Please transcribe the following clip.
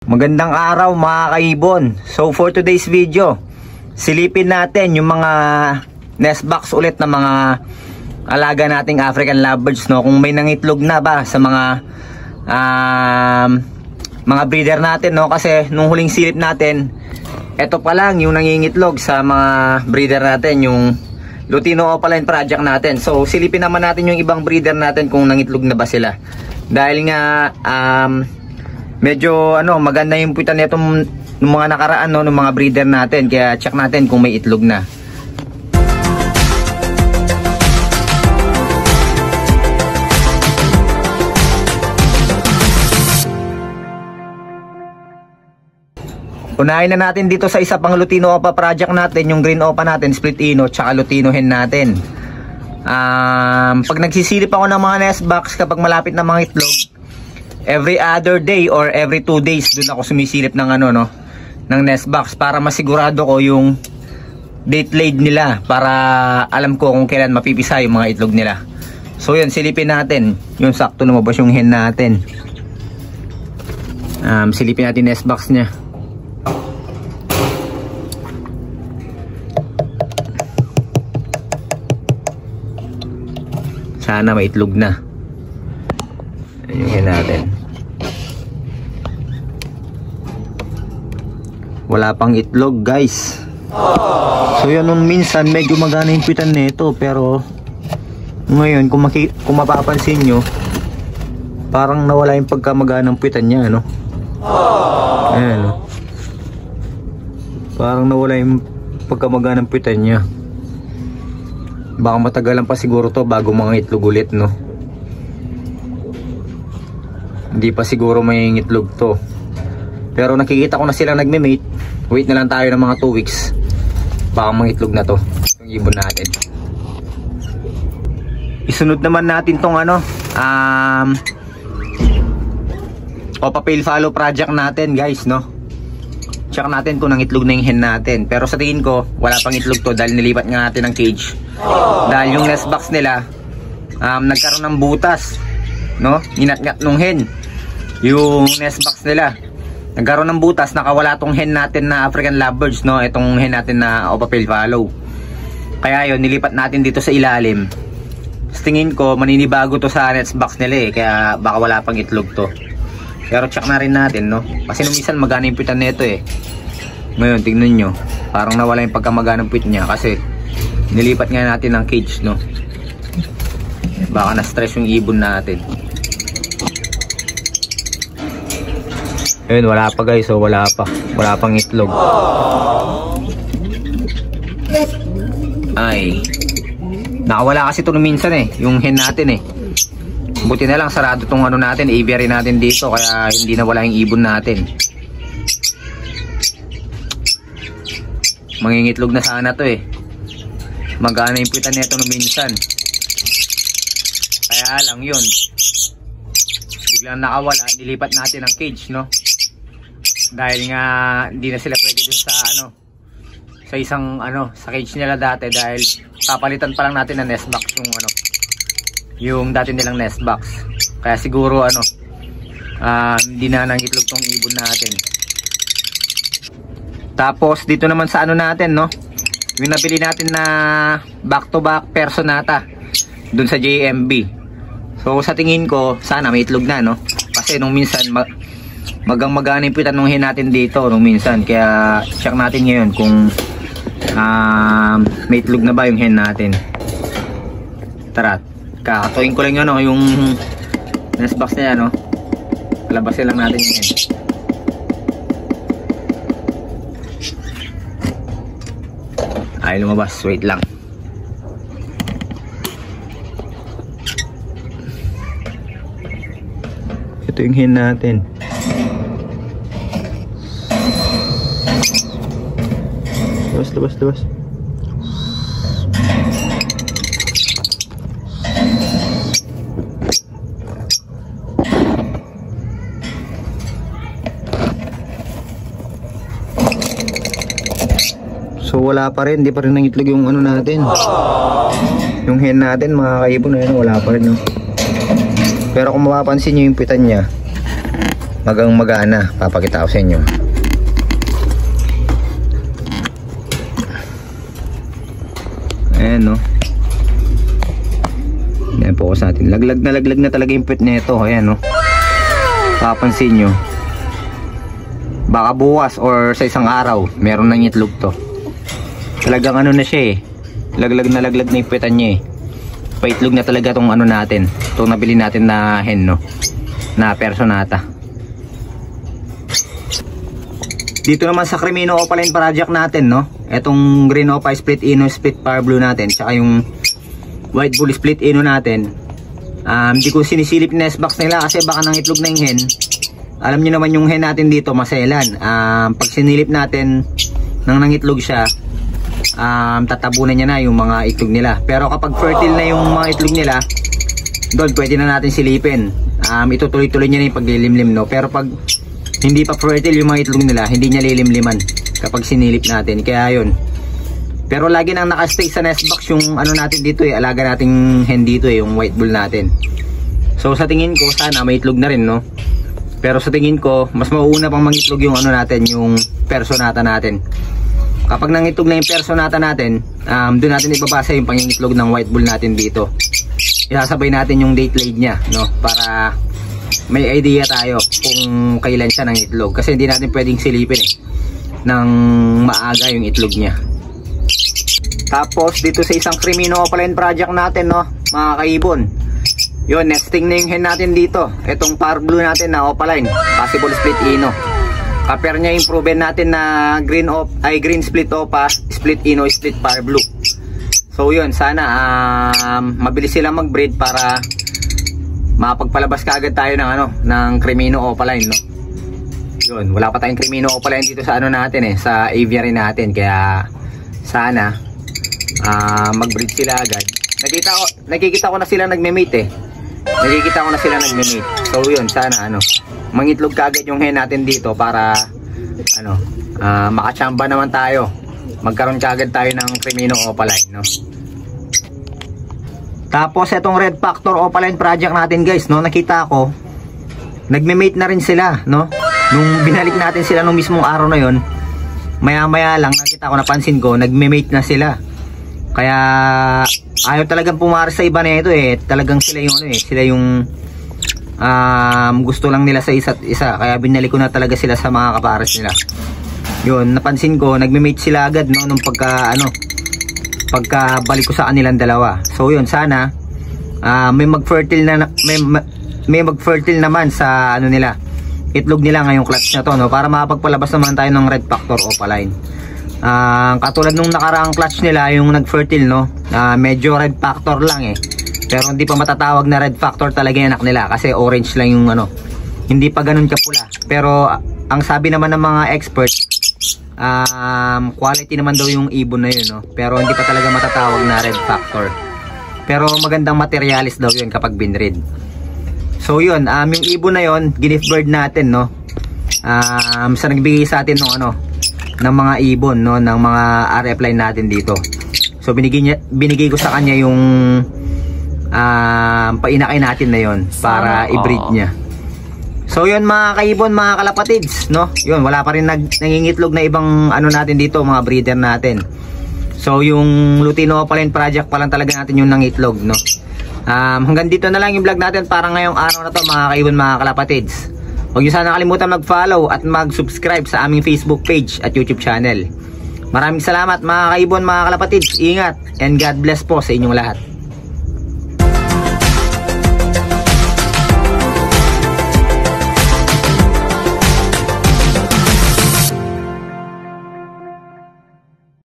Magandang araw mga kaibon. So for today's video, silipin natin yung mga nest box ulit ng mga alaga nating African lovebirds, no? Kung may nangitlog na ba sa mga breeder natin, no? Kasi nung huling silip natin, eto pa lang yung nangingitlog sa mga breeder natin, yung Lutino Opaline project natin. So silipin naman natin yung ibang breeder natin kung nangitlog na ba sila. Dahil nga medyo maganda yung puwitan nitong mga nakaraan, no, ng mga breeder natin, kaya check natin kung may itlog na. Unahin na natin dito sa isa pang Lutino Opa project natin, yung Green Opa natin, Split Ino, tsaka Lutino Hen natin. Pag nagsisilip ako ng mga nest box kapag malapit na mga itlog, every other day or every 2 days dun ako sumisilip ng ng nest box para masigurado ko yung date laid nila, para alam ko kung kailan mapipisa yung mga itlog nila. So yun, silipin natin yung sakto lumabas yung hen natin. Silipin natin nest box nya. Sana may itlog na. Ayun yung hen natin. Wala pang itlog, guys. So yun, nung minsan medyo magana yung pitan nito, pero ngayon kung mapapansin nyo, parang nawala yung pagkamagana ng pitan niya, ano? Ayan, no? Parang nawala yung pagkamagana ng pitan niya. Baka matagalan pa siguro to bago mga itlog ulit, no? Hindi pa siguro may itlog to. Pero nakikita ko na sila nagme-mate. Wait na lang tayo ng mga 2 weeks. Baka mga itlog na to yung ibon natin. Isunod naman natin tong Opa Pale Follow project natin, guys, no? Check natin kung nangitlog na yung hen natin. Pero sa tingin ko, wala pang itlog to dahil nilipat nga natin ng cage. Dahil yung nest box nila, nagkaroon ng butas, no? Ninat-ngat nung hen yung nest box nila. Nagkaroon ng butas, nakawala tong hen natin na African lovebirds, no? Itong hen natin na Opa Pale Follow. Kaya yun, nilipat natin dito sa ilalim. Sa tingin ko, maninibago to sa nest box nila, kaya baka wala pang itlog to. Pero check na rin natin, no? Kasi nung minsan magana yung pitan nito, Ngayon, tignan nyo, parang nawala yung pagkamagana ng pit niya kasi nilipat nga natin ng cage, no? Baka na-stress yung ibon natin. Ayun, wala pa, guys. So wala pang itlog. Ay, nakawala kasi ito nung minsan, yung hen natin, buti na lang sarado tong natin, aviary natin dito, kaya hindi na wala yung ibon natin. Mangingitlog na sana to, magana yung pitan nito nung minsan. Kaya lang yun, biglang nakawala, nilipat natin ang cage, no? Dahil nga hindi na sila pwede dun sa sa isang sa cage nila dati, dahil papalitan pa lang natin ng nest box yung dati nilang nest box. Kaya siguro hindi na nangitlog tong ibon natin. Tapos dito naman sa natin, no, yung nabili natin na back to back Personata dun sa JMB. So sa tingin ko sana may itlog na, no? Kasi nung minsan magana yung pitan nung hen natin dito nung minsan. Kaya check natin ngayon kung may itlog na ba yung hen natin. Tara, kakatuin ko lang yun, yung nest box na yan, palabasin lang natin yun. Ay, lumabas, wait lang. Ito yung hen natin. Labas. So wala pa rin, hindi pa rin nangitlog yung natin. Yung hen natin, mga kaibon, wala pa rin, no? Pero kung mapapansin nyo yung pitan niya, magana. Papakita ko sa inyo. Ayan, no. Ayan, focus natin. Laglag na talaga yung puwet nito. Ayan, no. Papansin nyo, baka bukas or sa isang araw meron nang itlog to. Talagang ano na siya eh, laglag na yung puwetan niya eh. Paitlog na talaga tong ano natin, itong nabili natin na hen, no, na Personata. Dito naman sa Crimino Opaline project natin, no, etong Green Opa Split Ino Split Power Blue natin, tsaka yung White Bull Split Ino natin. Hindi ko sinisilip yung nest box nila kasi baka nang itlog na yung hen. Alam niyo naman yung hen natin dito maselan. Pag sinilip natin nang nangitlog siya, tatabunan niya na yung mga itlog nila. Pero kapag fertile na yung mga itlog nila, doon pwede na natin silipin. Itutuloy-tuloy niya na yung paglilimlim, no. Pero pag hindi pa fertile yung mga itlog nila, hindi niya lilimliman kapag sinilip natin. Kaya yun. Pero lagi nang nakastay sa nest box yung ano natin dito eh, alaga nating hen dito eh, yung white bull natin. So sa tingin ko sana may itlog na rin, no. Pero sa tingin ko mas mauuna pang mangitlog yung ano natin, yung Personata natin. Kapag nangitlog na yung Personata natin, doon natin ibabasa yung pangingitlog ng white bull natin dito. Isasabay natin yung date laid niya, no, para may idea tayo kung kailan siya nang itlog. Kasi hindi natin pwedeng silipin eh nang maaga yung itlog niya. Tapos dito sa isang Crimino Opaline project natin, no, mga kaibon, yun, nesting na yung hen natin dito. Itong Power Blue natin na Opaline, possible split Ino. Kapare niya yung proven natin na green split Opa, split Ino, split Power Blue. So yun, sana mabilis silang mag-breed para mapagpalabas kaagad tayo ng ano, ng Crimino Opaline, no. Yun, wala pa tayong Crimino Opaline dito sa ano natin eh, sa aviary natin, kaya sana mag-breed sila agad. Nakikita ko na sila nagme-mate eh. Nakikita ko na sila nagme-mate. So yun, sana ano, mangitlog kaagad yung hen natin dito para ano, makachamba naman tayo. Magkaroon kaagad tayo ng Crimino Opaline, no. Tapos etong Red Factor Opaline project natin, guys, no, nakita ko nagme-mate na rin sila, no. Nung binalik natin sila nung mismong araw na yon, maya-maya lang nakita ko, napansin ko, nagme-mate na sila. Kaya ayaw talagang pumares sa iba na ito eh. Talagang sila yung ano eh, sila yung gusto lang nila sa isa't isa. Kaya binalik ko na talaga sila sa mga kapares nila. Yun, napansin ko, nagme-mate sila agad, no, nung pagkabalik ko sa kanilang dalawa. So yun, sana may mag-fertile na may mag-fertile naman sa ano nila, itlog nila ngayong clutch na to, no, para makapagpalabas naman tayo ng Red Factor Opaline. Katulad nung nakaraang clutch nila, yung nag-fertile, no, medyo Red Factor lang eh, pero hindi pa matatawag na Red Factor talaga yung anak nila kasi orange lang yung ano, hindi pa ganun kapula. Pero ang sabi naman ng mga expert, quality naman daw yung ibon na yun, no, pero hindi pa talaga matatawag na Red Factor. Pero magandang materialis daw yun kapag binread. So yun, yung ibon na yun, gift bird natin, no, sa nagbigay sa atin ng ano, ng mga ibon, no, ng mga RF line natin dito. So binigay ko sa kanya yung painakay natin na yon para i-breed niya. So yun mga kaibon, mga kalapatids, no, yun, wala pa rin nangingitlog na ibang ano natin dito, mga breeder natin. So yung Lutino Opaline project pa lang talaga natin yung nangitlog, no. Hanggang dito na lang yung vlog natin para ngayong araw na to, mga kaibon, mga kalapatids. Huwag nyo sana kalimutan mag-follow at mag-subscribe sa aming Facebook page at YouTube channel. Maraming salamat mga kaibon, mga kalapatids. Ingat and God bless po sa inyong lahat.